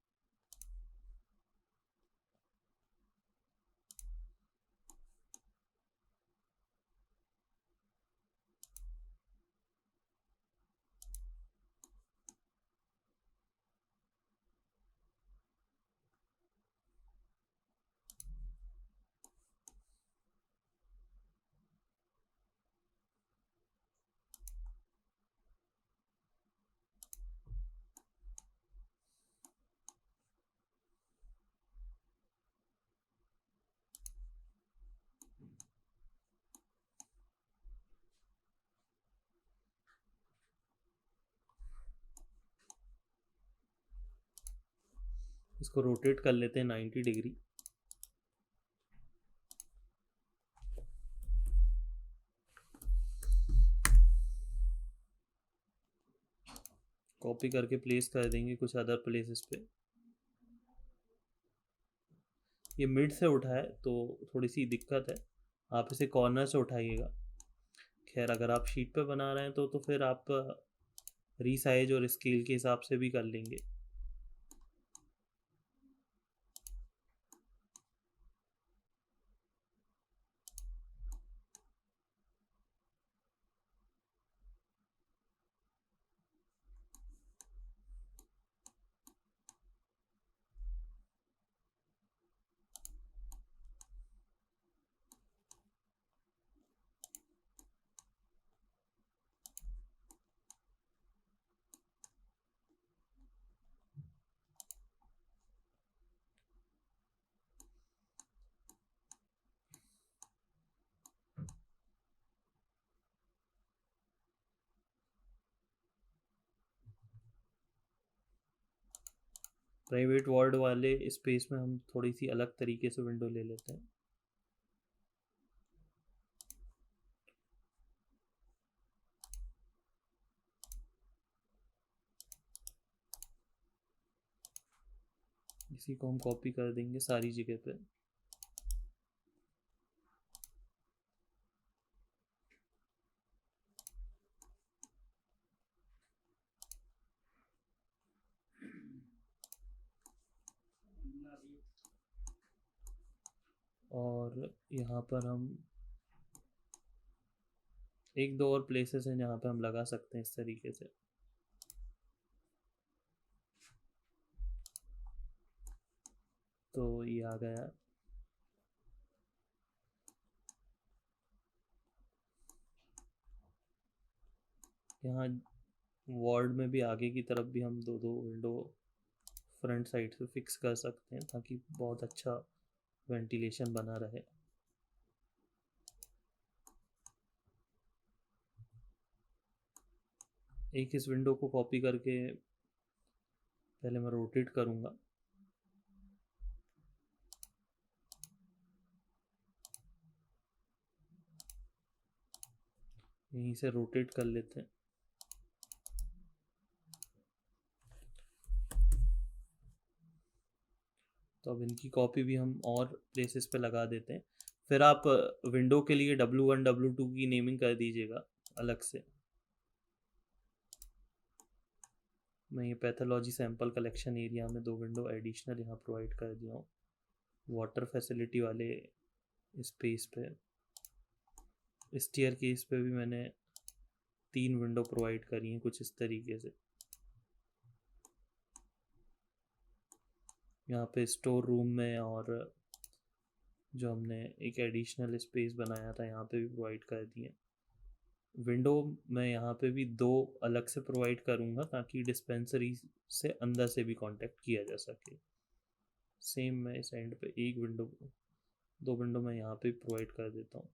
A: इसको रोटेट कर लेते हैं 90 डिग्री। कॉपी करके प्लेस कर देंगे कुछ अदर प्लेसेस पे। ये मिड से उठा है तो थोड़ी सी दिक्कत है, आप इसे कॉर्नर से उठाइएगा। खैर अगर आप शीट पे बना रहे हैं तो फिर आप रीसाइज और स्केल के हिसाब से भी कर लेंगे। प्राइवेट वार्ड वाले स्पेस में हम थोड़ी सी अलग तरीके से विंडो ले लेते हैं। इसी को हम कॉपी कर देंगे सारी जगह पे। और यहाँ पर हम एक दो और प्लेसेस हैं जहाँ पे हम लगा सकते हैं इस तरीके से। तो ये आ गया। यहाँ वार्ड में भी आगे की तरफ भी हम दो दो विंडो फ्रंट साइड से फिक्स कर सकते हैं ताकि बहुत अच्छा वेंटिलेशन बना रहे। एक इस विंडो को कॉपी करके पहले मैं रोटेट करूँगा। यहीं से रोटेट कर लेते हैं। तो अब इनकी कॉपी भी हम और प्लेसेस पे लगा देते हैं। फिर आप विंडो के लिए W1 W2 की नेमिंग कर दीजिएगा अलग से। मैं ये पैथोलॉजी सैंपल कलेक्शन एरिया में 2 विंडो एडिशनल यहाँ प्रोवाइड कर दिया हूँ। वाटर फैसिलिटी वाले स्पेस पे स्टेयर केस पे भी मैंने 3 विंडो प्रोवाइड करी हैं कुछ इस तरीके से। यहाँ पे स्टोर रूम में और जो हमने एक एडिशनल स्पेस बनाया था यहाँ पे भी प्रोवाइड कर दिए। विंडो मैं यहाँ पे भी 2 अलग से प्रोवाइड करूँगा ताकि डिस्पेंसरी से अंदर से भी कांटेक्ट किया जा सके। सेम मैं इस एंड पे एक विंडो 2 विंडो मैं यहाँ पे प्रोवाइड कर देता हूँ।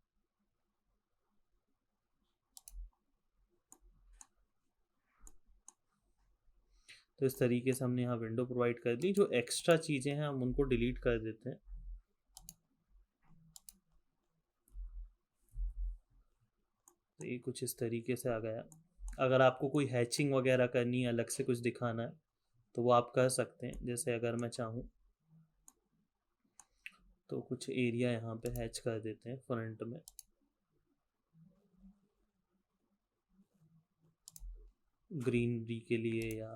A: तो इस तरीके से हमने यहाँ विंडो प्रोवाइड कर दी। जो एक्स्ट्रा चीज़ें हैं हम उनको डिलीट कर देते हैं। तो ये कुछ इस तरीके से आ गया। अगर आपको कोई हैचिंग वगैरह करनी है, अलग से कुछ दिखाना है, तो वो आप कर सकते हैं। जैसे अगर मैं चाहूँ तो कुछ एरिया यहाँ पे हैच कर देते हैं फ्रंट में। ग्रीनरी के लिए या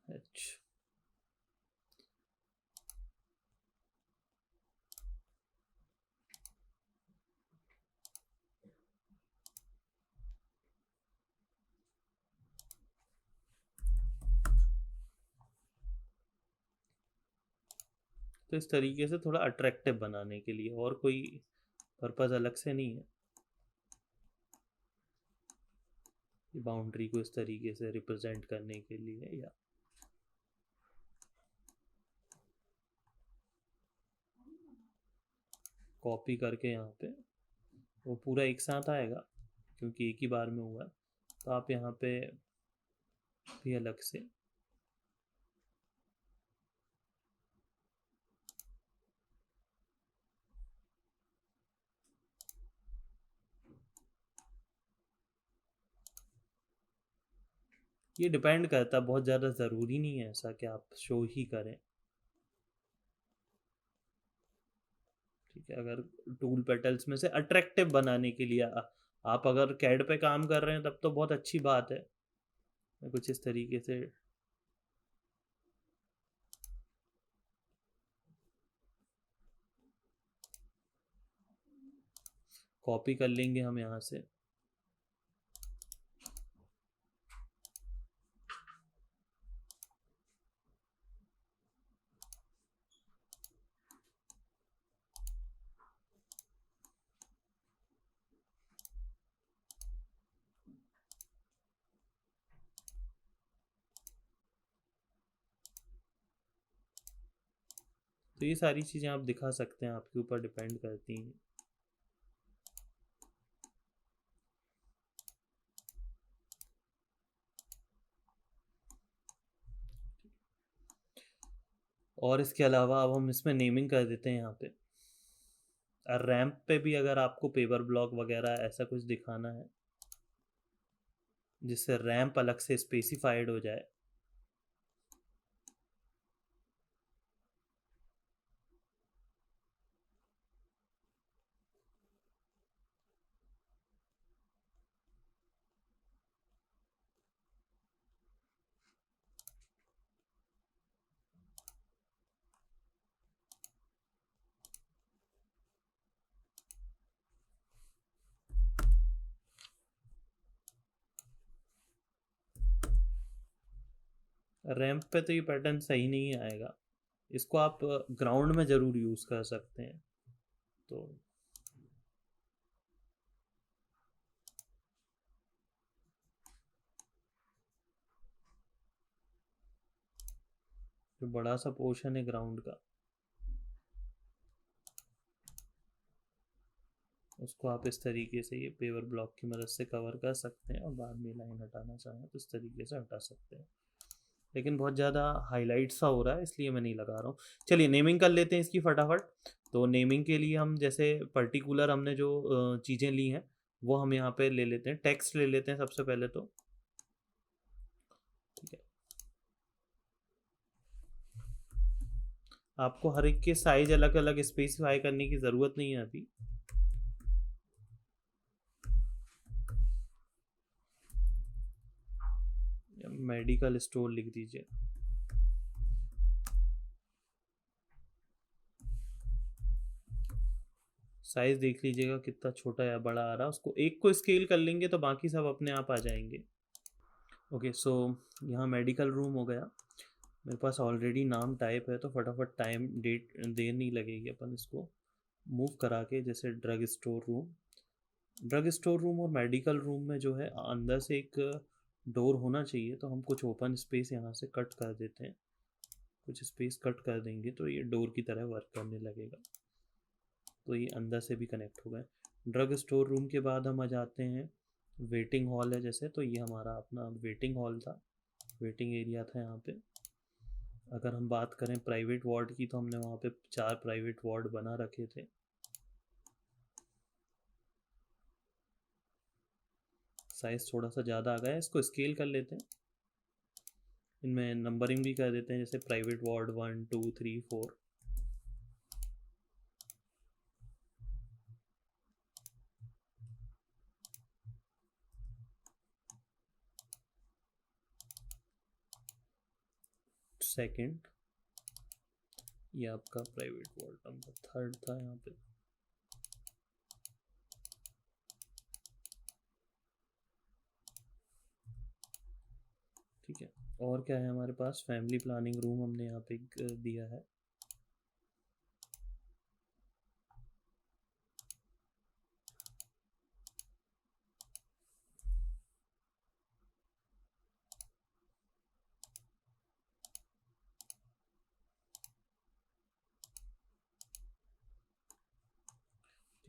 A: हैच। तो इस तरीके से थोड़ा अट्रैक्टिव बनाने के लिए, और कोई पर्पज़ अलग से नहीं है। बाउंड्री को इस तरीके से रिप्रेजेंट करने के लिए, या कॉपी करके यहाँ पे वो पूरा एक साथ आएगा क्योंकि एक ही बार में हुआ है। तो आप यहाँ पे भी अलग से ये डिपेंड करता है, बहुत ज़्यादा ज़रूरी नहीं है ऐसा कि आप शो ही करें। ठीक है, अगर टूल पेटल्स में से अट्रैक्टिव बनाने के लिए आप अगर कैड पे काम कर रहे हैं तब तो बहुत अच्छी बात है। मैं कुछ इस तरीके से कॉपी कर लेंगे हम यहाँ से। तो ये सारी चीज़ें आप दिखा सकते हैं, आपके ऊपर डिपेंड करती हैं। और इसके अलावा अब हम इसमें नेमिंग कर देते हैं यहाँ पे। रैंप पे भी अगर आपको पेपर ब्लॉक वगैरह ऐसा कुछ दिखाना है जिससे रैंप अलग से स्पेसिफाइड हो जाए, रैंप पे तो ये पैटर्न सही नहीं आएगा। इसको आप ग्राउंड में ज़रूर यूज़ कर सकते हैं। तो जो बड़ा सा पोर्शन है ग्राउंड का, उसको आप इस तरीके से ये पेवर ब्लॉक की मदद से कवर कर सकते हैं, और बाद में लाइन हटाना चाहें तो इस तरीके से हटा सकते हैं। लेकिन बहुत ज़्यादा हाईलाइट सा हो रहा है इसलिए मैं नहीं लगा रहा हूँ। चलिए नेमिंग कर लेते हैं इसकी फटाफट। तो नेमिंग के लिए हम जैसे पर्टिकुलर हमने जो चीज़ें ली हैं वो हम यहाँ पे ले लेते हैं। टेक्स्ट ले लेते हैं सबसे पहले तो। ठीक है, आपको हर एक के साइज अलग अलग स्पेसिफाई करने की ज़रूरत नहीं है अभी। मेडिकल स्टोर लिख दीजिए। साइज देख लीजिएगा कितना छोटा या बड़ा आ रहा है, उसको एक को स्केल कर लेंगे तो बाकी सब अपने आप आ जाएंगे। ओके, सो यहाँ मेडिकल रूम हो गया। मेरे पास ऑलरेडी नाम टाइप है तो फटाफट टाइम डेट देर नहीं लगेगी, अपन इसको मूव करा के जैसे drug store room. Drug store room और मेडिकल रूम में जो है अंदर से एक डोर होना चाहिए, तो हम कुछ ओपन स्पेस यहाँ से कट कर देते हैं। कुछ स्पेस कट कर देंगे तो ये डोर की तरह वर्क करने लगेगा। तो ये अंदर से भी कनेक्ट हो गए। ड्रग स्टोर रूम के बाद हम आ जाते हैं वेटिंग हॉल है जैसे, तो ये हमारा अपना वेटिंग हॉल था, वेटिंग एरिया था यहाँ पे। अगर हम बात करें प्राइवेट वार्ड की तो हमने वहाँ पे 4 प्राइवेट वार्ड बना रखे थे। साइज़ थोड़ा सा ज़्यादा आ गया, इसको स्केल कर लेते हैं। इनमें नंबरिंग भी कर देते हैं जैसे प्राइवेट वार्ड 1 2 3 4। सेकंड, ये आपका प्राइवेट वार्ड नंबर 3 था यहाँ पे। ठीक है, और क्या है हमारे पास, फैमिली प्लानिंग रूम हमने यहाँ पे दिया है।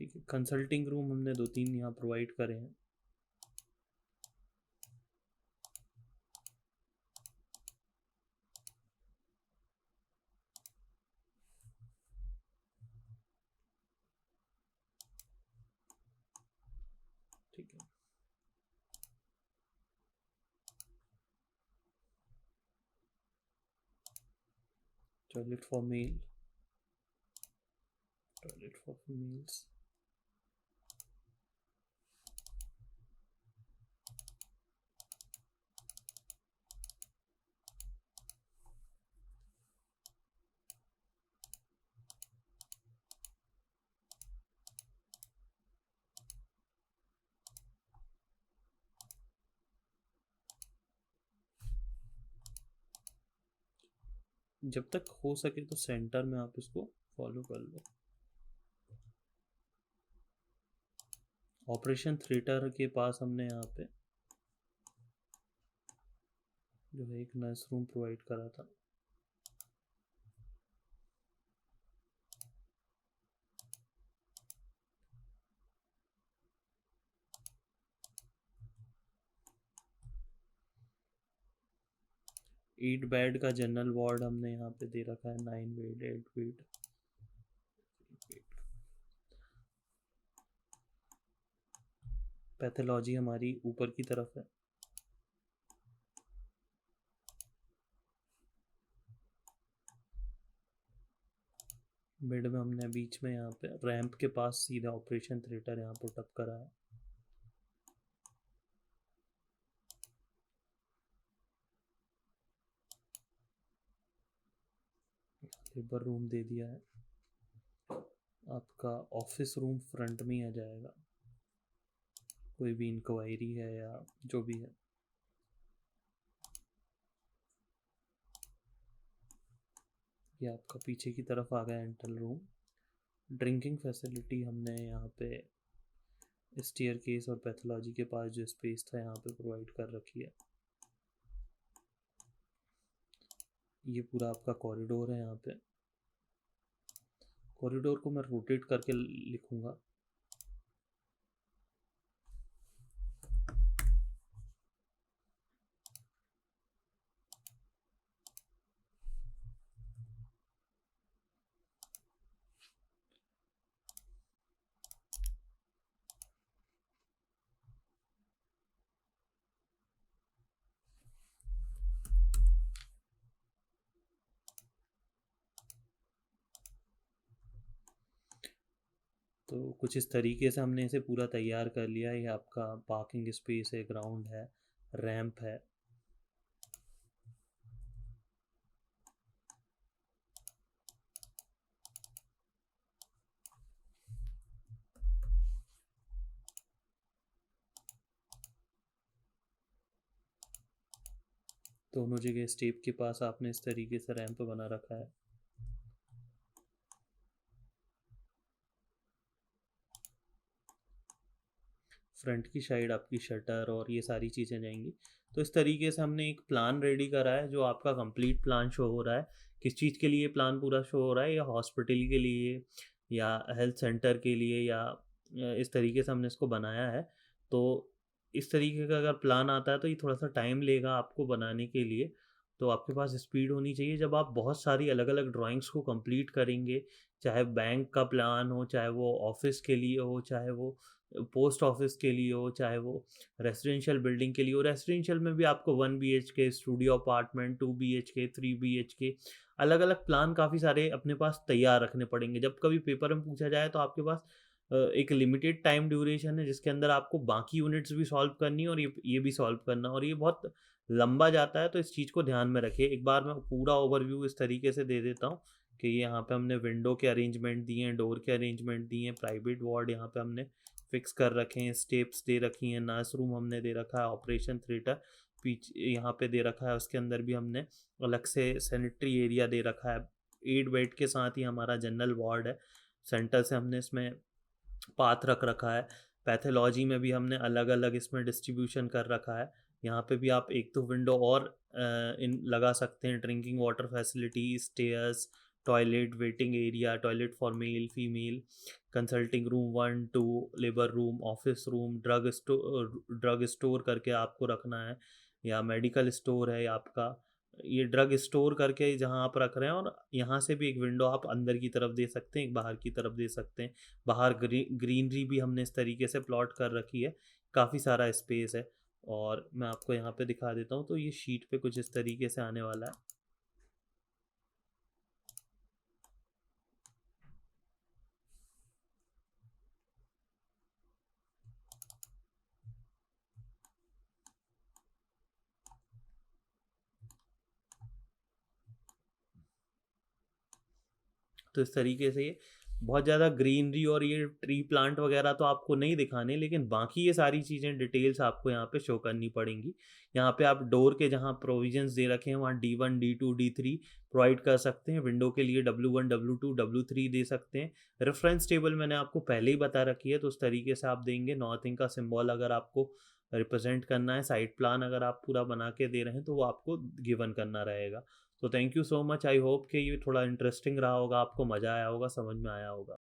A: ठीक है, कंसल्टिंग रूम हमने 2-3 यहाँ प्रोवाइड करे हैं। ठीक है, toilet for male, toilet for females. जब तक हो सके तो सेंटर में आप इसको फॉलो कर लो। ऑपरेशन थिएटर के पास हमने यहाँ पे जो है एक नर्स रूम प्रोवाइड करा था। एट बेड का जनरल वार्ड हमने यहाँ पे दे रखा है, 9 बेड, 8 बेड। पैथोलॉजी हमारी ऊपर की तरफ है। बेड में हमने बीच में यहाँ पे रैंप के पास सीधा ऑपरेशन थिएटर यहाँ पुटअप करा है। लेबर रूम दे दिया है। आपका ऑफिस रूम फ्रंट में ही आ जाएगा, कोई भी इंक्वायरी है या जो भी है। ये आपका पीछे की तरफ आ गया एंट्रल रूम। ड्रिंकिंग फैसिलिटी हमने यहाँ पे स्टेयर केस और पैथोलॉजी के पास जो स्पेस था यहाँ पे प्रोवाइड कर रखी है। ये पूरा आपका कॉरिडोर है। यहाँ पे कॉरिडोर को मैं रोटेट करके लिखूंगा। तो कुछ इस तरीके से हमने इसे पूरा तैयार कर लिया। ये आपका पार्किंग स्पेस है, ग्राउंड है, रैंप है। दोनों जगह स्टेप के पास आपने इस तरीके से रैंप बना रखा है। फ्रंट की साइड आपकी शटर और ये सारी चीज़ें जाएंगी। तो इस तरीके से हमने एक प्लान रेडी करा है जो आपका कंप्लीट प्लान शो हो रहा है। किस चीज़ के लिए प्लान पूरा शो हो रहा है, या हॉस्पिटल के लिए या हेल्थ सेंटर के लिए, या इस तरीके से हमने इसको बनाया है। तो इस तरीके का अगर प्लान आता है तो ये थोड़ा सा टाइम लेगा आपको बनाने के लिए। तो आपके पास स्पीड होनी चाहिए। जब आप बहुत सारी अलग अलग ड्राइंग्स को कंप्लीट करेंगे, चाहे बैंक का प्लान हो, चाहे वो ऑफिस के लिए हो, चाहे वो पोस्ट ऑफिस के लिए हो, चाहे वो रेसिडेंशियल बिल्डिंग के लिए हो। रेसिडेंशियल में भी आपको 1 BHK studio apartment, 2 BHK, 3 BHK, अलग अलग प्लान काफ़ी सारे अपने पास तैयार रखने पड़ेंगे। जब कभी पेपर में पूछा जाए तो आपके पास एक लिमिटेड टाइम ड्यूरेशन है जिसके अंदर आपको बाकी यूनिट्स भी सॉल्व करनी है और ये भी सॉल्व करना, और ये बहुत लंबा जाता है। तो इस चीज़ को ध्यान में रखिए। एक बार मैं पूरा ओवरव्यू इस तरीके से दे देता हूँ कि ये यहाँ पे हमने विंडो के अरेंजमेंट दिए हैं, डोर के अरेंजमेंट दिए हैं, प्राइवेट वार्ड यहाँ पे हमने फिक्स कर रखे हैं, स्टेप्स दे रखी हैं, नर्स रूम हमने दे रखा है, ऑपरेशन थिएटर पीछे यहाँ पे दे रखा है। उसके अंदर भी हमने अलग से सैनिटरी एरिया दे रखा है। 8 बेड के साथ ही हमारा जनरल वार्ड है। सेंटर से हमने इसमें पाथ रख रखा है। पैथोलॉजी में भी हमने अलग अलग इसमें डिस्ट्रीब्यूशन कर रखा है। यहाँ पे भी आप एक तो विंडो और इन लगा सकते हैं, drinking water facility, stairs, toilet, waiting area, toilet for male female, consulting room 1 2, labour room, office room, drug store करके आपको रखना है, या मेडिकल स्टोर है आपका, ये ड्रग स्टोर करके जहाँ आप रख रहे हैं। और यहाँ से भी एक विंडो आप अंदर की तरफ दे सकते हैं, एक बाहर की तरफ दे सकते हैं। बाहर ग्रीनरी भी हमने इस तरीके से प्लॉट कर रखी है, काफ़ी सारा स्पेस है। और मैं आपको यहाँ पे दिखा देता हूँ, तो ये शीट पे कुछ इस तरीके से आने वाला है। तो इस तरीके से ये बहुत ज़्यादा ग्रीनरी और ये ट्री प्लांट वगैरह तो आपको नहीं दिखाने, लेकिन बाकी ये सारी चीज़ें डिटेल्स आपको यहाँ पे शो करनी पड़ेंगी। यहाँ पे आप डोर के जहाँ प्रोविजंस दे रखे हैं वहाँ D1 D2 D3 प्रोवाइड कर सकते हैं। विंडो के लिए W1 W2 W3 दे सकते हैं। रेफरेंस टेबल मैंने आपको पहले ही बता रखी है, तो उस तरीके से आप देंगे। नॉर्थिंग का सिंबल अगर आपको रिप्रेजेंट करना है, साइट प्लान अगर आप पूरा बना के दे रहे हैं, तो वो आपको गिवन करना रहेगा। तो thank you so much. I hope कि ये थोड़ा इंटरेस्टिंग रहा होगा, आपको मज़ा आया होगा, समझ में आया होगा।